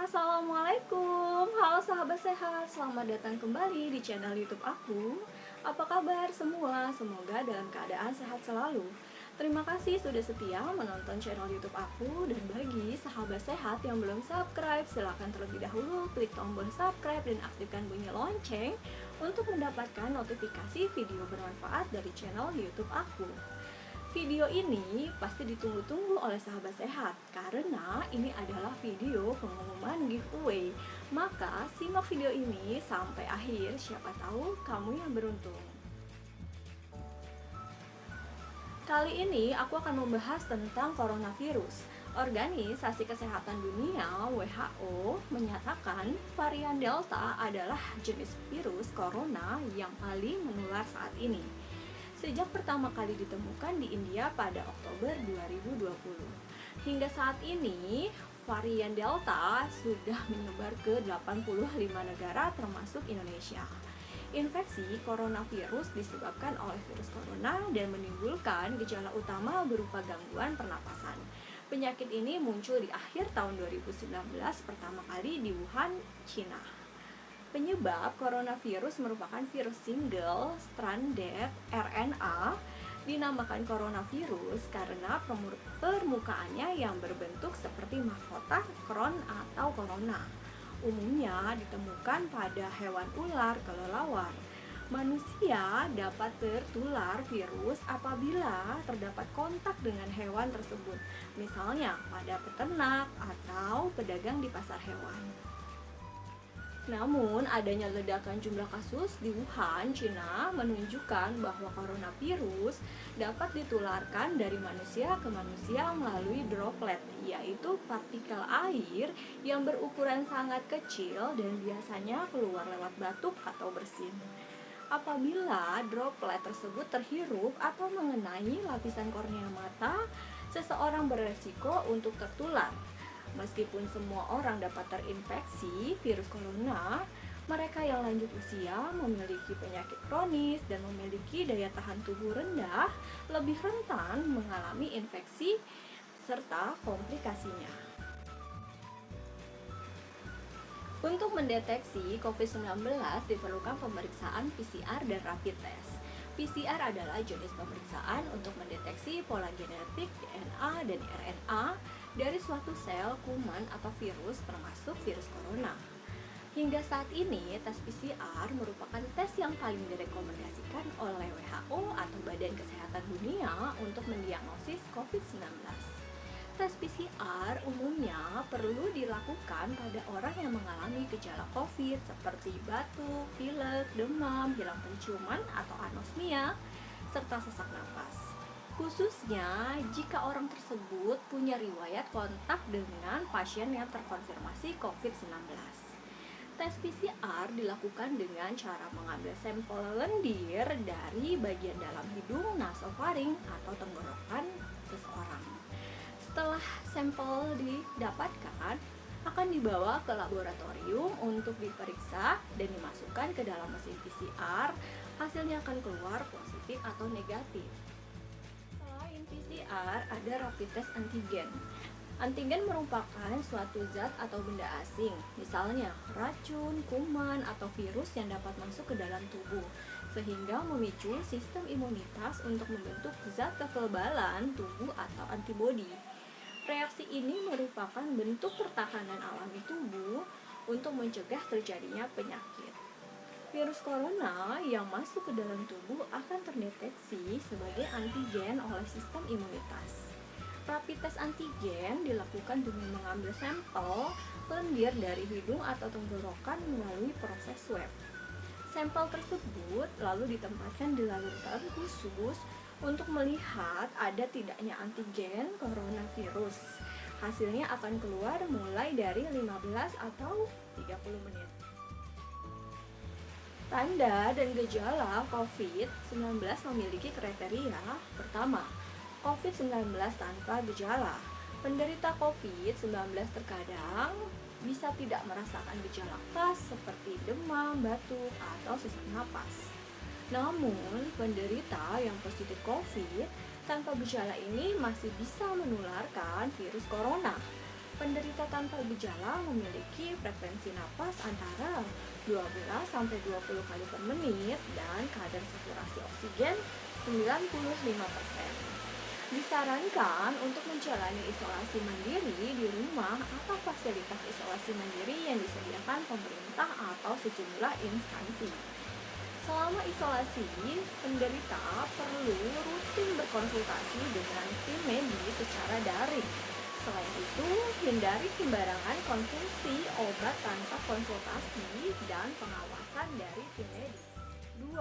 Assalamualaikum, halo sahabat sehat, selamat datang kembali di channel YouTube aku. Apa kabar semua? Semoga dalam keadaan sehat selalu. Terima kasih sudah setia menonton channel YouTube aku. Dan bagi sahabat sehat yang belum subscribe, silahkan terlebih dahulu klik tombol subscribe dan aktifkan bunyi lonceng untuk mendapatkan notifikasi video bermanfaat dari channel YouTube aku. Video ini pasti ditunggu-tunggu oleh sahabat sehat karena ini adalah video pengumuman giveaway. Maka simak video ini sampai akhir, siapa tahu kamu yang beruntung. Kali ini aku akan membahas tentang coronavirus. Organisasi Kesehatan Dunia (WHO) menyatakan varian Delta adalah jenis virus corona yang paling menular saat ini. Sejak pertama kali ditemukan di India pada Oktober 2020. Hingga saat ini, varian Delta sudah menyebar ke 85 negara termasuk Indonesia. Infeksi coronavirus disebabkan oleh virus corona dan menimbulkan gejala utama berupa gangguan pernapasan. Penyakit ini muncul di akhir tahun 2019 pertama kali di Wuhan, China. Penyebab coronavirus merupakan virus single stranded RNA, dinamakan coronavirus karena permukaannya yang berbentuk seperti mahkota kron atau corona. Umumnya ditemukan pada hewan ular kelelawar. Manusia dapat tertular virus apabila terdapat kontak dengan hewan tersebut, misalnya pada peternak atau pedagang di pasar hewan. Namun, adanya ledakan jumlah kasus di Wuhan, China menunjukkan bahwa coronavirus dapat ditularkan dari manusia ke manusia melalui droplet, yaitu partikel air yang berukuran sangat kecil dan biasanya keluar lewat batuk atau bersin. Apabila droplet tersebut terhirup atau mengenai lapisan kornea mata, seseorang beresiko untuk tertular. Meskipun semua orang dapat terinfeksi virus corona, mereka yang lanjut usia, memiliki penyakit kronis, dan memiliki daya tahan tubuh rendah lebih rentan mengalami infeksi serta komplikasinya. Untuk mendeteksi COVID-19 diperlukan pemeriksaan PCR dan rapid test. PCR adalah jenis pemeriksaan untuk mendeteksi pola genetik DNA dan RNA dari suatu sel, kuman, atau virus termasuk virus corona. Hingga saat ini, tes PCR merupakan tes yang paling direkomendasikan oleh WHO atau Badan Kesehatan Dunia untuk mendiagnosis COVID-19. Tes PCR umumnya perlu dilakukan pada orang yang mengalami gejala COVID seperti batuk, pilek, demam, hilang penciuman atau anosmia, serta sesak napas. Khususnya jika orang tersebut punya riwayat kontak dengan pasien yang terkonfirmasi COVID-19. Tes PCR dilakukan dengan cara mengambil sampel lendir dari bagian dalam hidung, nasofaring, atau tenggorokan seseorang. Setelah sampel didapatkan, akan dibawa ke laboratorium untuk diperiksa dan dimasukkan ke dalam mesin PCR. Hasilnya akan keluar positif atau negatif. Selain PCR, ada rapid test antigen. Antigen merupakan suatu zat atau benda asing, misalnya racun, kuman, atau virus yang dapat masuk ke dalam tubuh, sehingga memicu sistem imunitas untuk membentuk zat kekebalan tubuh atau antibodi. Reaksi ini merupakan bentuk pertahanan alami tubuh untuk mencegah terjadinya penyakit. Virus corona yang masuk ke dalam tubuh akan terdeteksi sebagai antigen oleh sistem imunitas. Rapid test antigen dilakukan dengan mengambil sampel lendir dari hidung atau tenggorokan melalui proses swab. Sampel tersebut lalu ditempatkan di laboratorium khusus untuk melihat ada tidaknya antigen coronavirus. Hasilnya akan keluar mulai dari 15 atau 30 menit. Tanda dan gejala COVID-19 memiliki kriteria. Pertama, COVID-19 tanpa gejala. Penderita COVID-19 terkadang bisa tidak merasakan gejala khas seperti demam, batuk, atau sesak napas. Namun, penderita yang positif COVID tanpa gejala ini masih bisa menularkan virus corona. Penderita tanpa gejala memiliki frekuensi napas antara 12-20 kali per menit dan kadar saturasi oksigen 95%. Disarankan untuk menjalani isolasi mandiri di rumah atau fasilitas isolasi mandiri yang disediakan pemerintah atau sejumlah instansi. Selama isolasi, penderita perlu rutin berkonsultasi dengan tim medis secara daring. Selain itu, hindari sembarangan konsumsi obat tanpa konsultasi dan pengawasan dari tim medis. 2.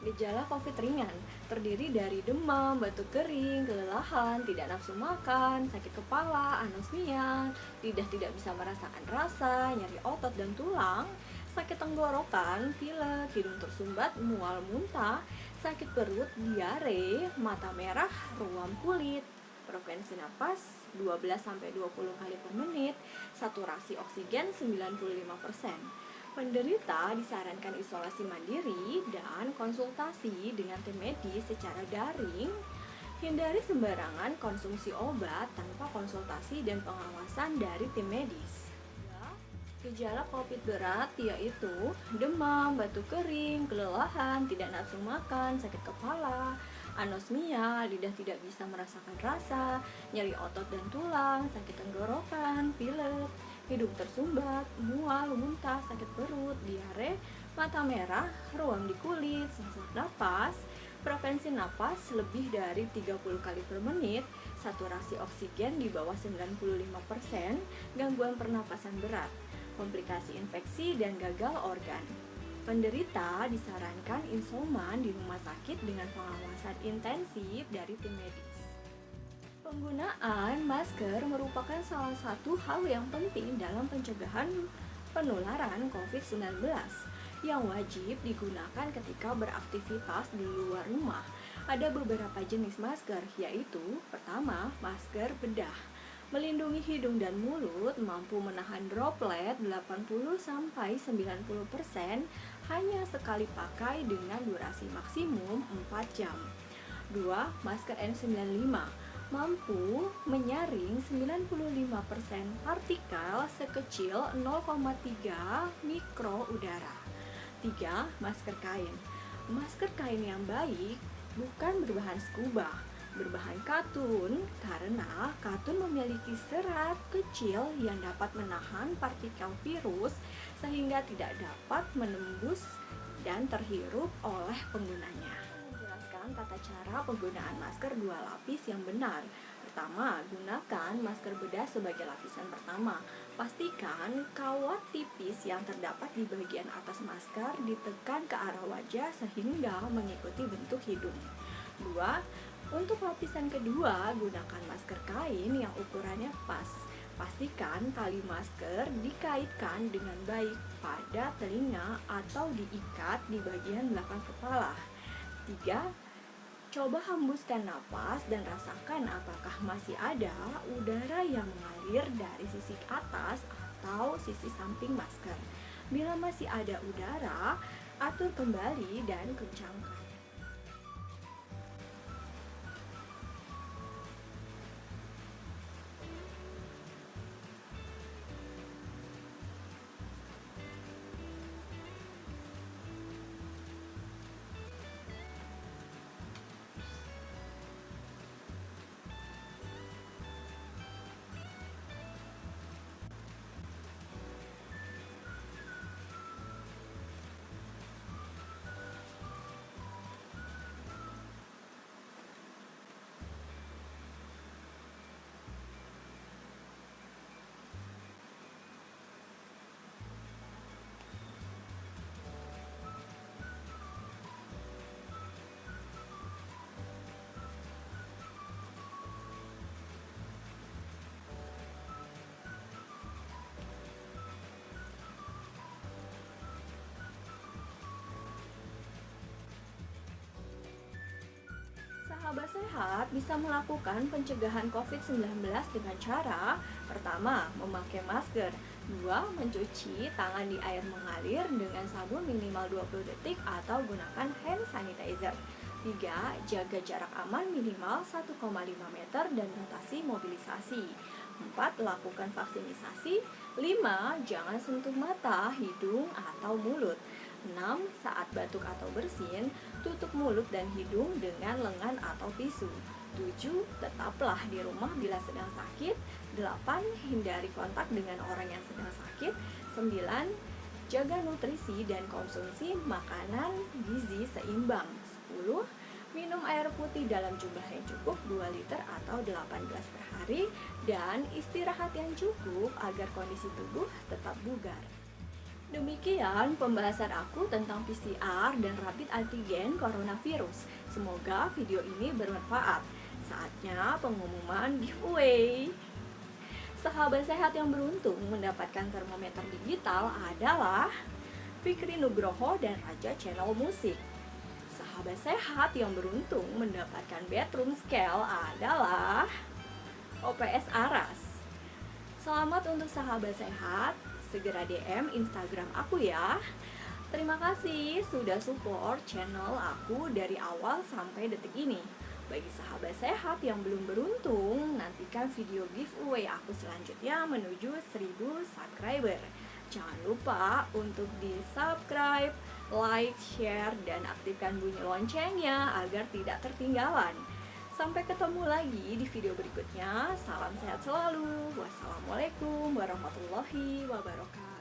Gejala COVID ringan terdiri dari demam, batuk kering, kelelahan, tidak nafsu makan, sakit kepala, anosmia, lidah tidak bisa merasakan rasa, nyeri otot dan tulang, sakit tenggorokan, pilek, hidung tersumbat, mual muntah, sakit perut, diare, mata merah, ruam kulit, frekuensi napas 12-20 kali per menit, saturasi oksigen 95%. Penderita disarankan isolasi mandiri dan konsultasi dengan tim medis secara daring. Hindari sembarangan konsumsi obat tanpa konsultasi dan pengawasan dari tim medis. Gejala COVID berat yaitu demam, batuk kering, kelelahan, tidak nafsu makan, sakit kepala, anosmia, lidah tidak bisa merasakan rasa, nyeri otot dan tulang, sakit tenggorokan, pilek, hidung tersumbat, mual, muntah, sakit perut, diare, mata merah, ruam di kulit, sesak napas, frekuensi napas lebih dari 30 kali per menit, saturasi oksigen di bawah 95%, gangguan pernapasan berat, komplikasi infeksi dan gagal organ. Penderita disarankan isoman di rumah sakit dengan pengawasan intensif dari tim medis. Penggunaan masker merupakan salah satu hal yang penting dalam pencegahan penularan COVID-19 yang wajib digunakan ketika beraktivitas di luar rumah. Ada beberapa jenis masker, yaitu pertama, masker bedah. Melindungi hidung dan mulut, mampu menahan droplet 80-90% hanya sekali pakai dengan durasi maksimum 4 jam. 2. Masker N95 mampu menyaring 95% partikel sekecil 0,3 mikro udara. 3. Masker kain. Masker kain yang baik bukan berbahan scuba, berbahan katun, karena katun memiliki serat kecil yang dapat menahan partikel virus sehingga tidak dapat menembus dan terhirup oleh penggunanya. Menjelaskan tata cara penggunaan masker 2 lapis yang benar. Pertama, gunakan masker bedah sebagai lapisan pertama. Pastikan kawat tipis yang terdapat di bagian atas masker ditekan ke arah wajah sehingga mengikuti bentuk hidung. 2. Untuk lapisan kedua, gunakan masker kain yang ukurannya pas. Pastikan tali masker dikaitkan dengan baik pada telinga atau diikat di bagian belakang kepala. 3. Coba hembuskan napas dan rasakan apakah masih ada udara yang mengalir dari sisi atas atau sisi samping masker. Bila masih ada udara, atur kembali dan kencangkan. Sahabat sehat bisa melakukan pencegahan COVID-19 dengan cara: pertama, memakai masker. 2. Mencuci tangan di air mengalir dengan sabun minimal 20 detik atau gunakan hand sanitizer. 3. Jaga jarak aman minimal 1,5 meter dan batasi mobilisasi. 4. Lakukan vaksinisasi. 5. Jangan sentuh mata, hidung, atau mulut. 6. Saat batuk atau bersin, tutup mulut dan hidung dengan lengan atau tisu. 7. Tetaplah di rumah bila sedang sakit. 8. Hindari kontak dengan orang yang sedang sakit. 9. Jaga nutrisi dan konsumsi makanan gizi seimbang. 10. Minum air putih dalam jumlah yang cukup 2 liter atau 18 gelas per hari. Dan istirahat yang cukup agar kondisi tubuh tetap bugar. Demikian pembahasan aku tentang PCR dan rapid antigen coronavirus. Semoga video ini bermanfaat. Saatnya pengumuman giveaway. Sahabat sehat yang beruntung mendapatkan termometer digital adalah Fikri Nugroho dan Raja Channel Musik. Sahabat sehat yang beruntung mendapatkan bedroom scale adalah OPS Aras. Selamat untuk sahabat sehat, segera DM Instagram aku ya. Terima kasih sudah support channel aku dari awal sampai detik ini. Bagi sahabat sehat yang belum beruntung, nantikan video giveaway aku selanjutnya menuju 1000 subscriber. Jangan lupa untuk di subscribe, like, share, dan aktifkan bunyi loncengnya agar tidak ketinggalan. Sampai ketemu lagi di video berikutnya. Salam sehat selalu. Wassalamualaikum warahmatullahi wabarakatuh.